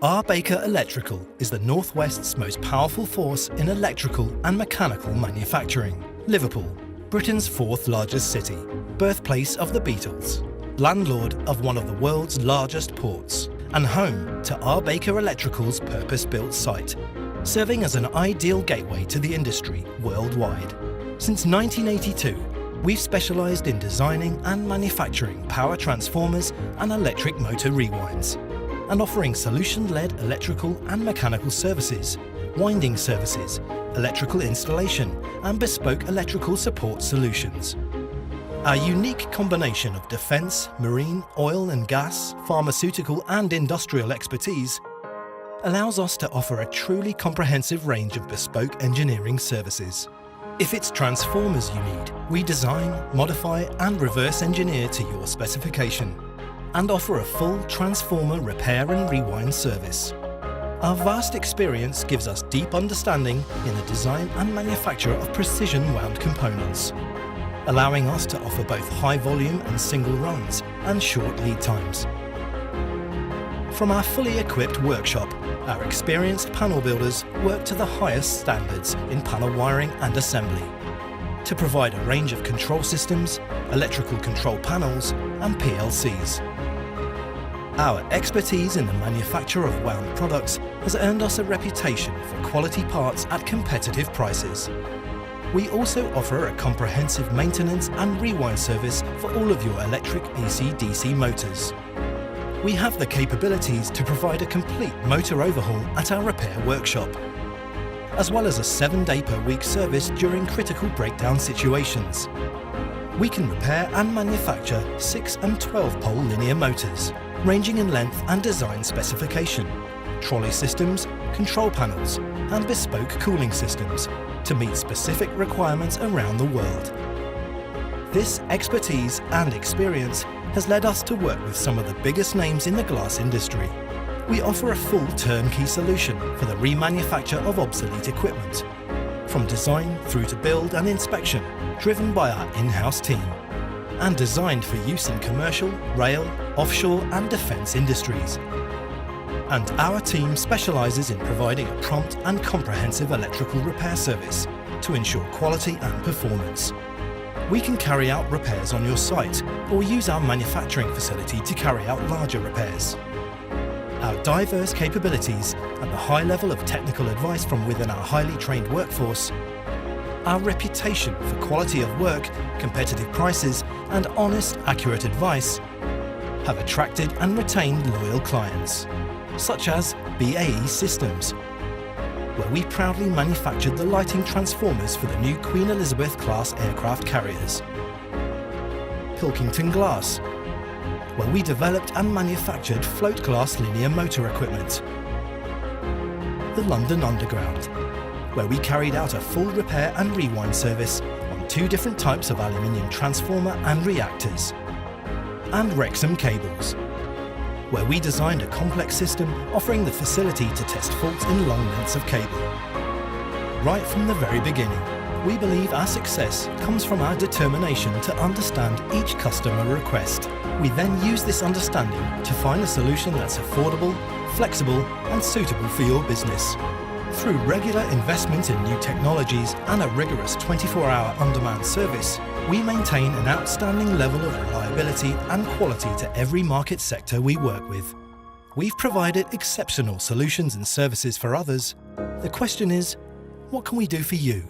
R. Baker Electrical is the Northwest's most powerful force in electrical and mechanical manufacturing. Liverpool, Britain's fourth largest city, birthplace of the Beatles, landlord of one of the world's largest ports, and home to R. Baker Electrical's purpose-built site, serving as an ideal gateway to the industry worldwide. Since 1982, we've specialised in designing and manufacturing power transformers and electric motor rewinds, and offering solution-led electrical and mechanical services, winding services, electrical installation and bespoke electrical support solutions. Our unique combination of defence, marine, oil and gas, pharmaceutical and industrial expertise allows us to offer a truly comprehensive range of bespoke engineering services. If it's transformers you need, we design, modify and reverse engineer to your specification, and offer a full transformer repair and rewind service. Our vast experience gives us deep understanding in the design and manufacture of precision wound components, allowing us to offer both high volume and single runs and short lead times. From our fully equipped workshop, our experienced panel builders work to the highest standards in panel wiring and assembly to provide a range of control systems, electrical control panels and PLCs. Our expertise in the manufacture of wound products has earned us a reputation for quality parts at competitive prices. We also offer a comprehensive maintenance and rewind service for all of your electric AC/DC motors. We have the capabilities to provide a complete motor overhaul at our repair workshop, as well as a 7-day-per-week service during critical breakdown situations. We can repair and manufacture 6 and 12-pole linear motors, ranging in length and design specification, trolley systems, control panels, and bespoke cooling systems to meet specific requirements around the world. This expertise and experience has led us to work with some of the biggest names in the glass industry. We offer a full turnkey solution for the remanufacture of obsolete equipment, from design through to build and inspection, driven by our in-house team, and designed for use in commercial, rail, offshore and defence industries. And our team specialises in providing a prompt and comprehensive electrical repair service to ensure quality and performance. We can carry out repairs on your site or use our manufacturing facility to carry out larger repairs. Our diverse capabilities and the high level of technical advice from within our highly trained workforce, our reputation for quality of work, competitive prices and honest, accurate advice have attracted and retained loyal clients, such as BAE Systems, where we proudly manufactured the lighting transformers for the new Queen Elizabeth-class aircraft carriers. Pilkington Glass, where we developed and manufactured float-glass linear motor equipment. The London Underground, where we carried out a full repair and rewind service on 2 different types of aluminium transformer and reactors. And Wrexham Cables, where we designed a complex system offering the facility to test faults in long lengths of cable. Right from the very beginning, we believe our success comes from our determination to understand each customer request. We then use this understanding to find a solution that's affordable, flexible and suitable for your business. Through regular investment in new technologies and a rigorous 24-hour on-demand service, we maintain an outstanding level of reliability and quality to every market sector we work with. We've provided exceptional solutions and services for others. The question is, what can we do for you?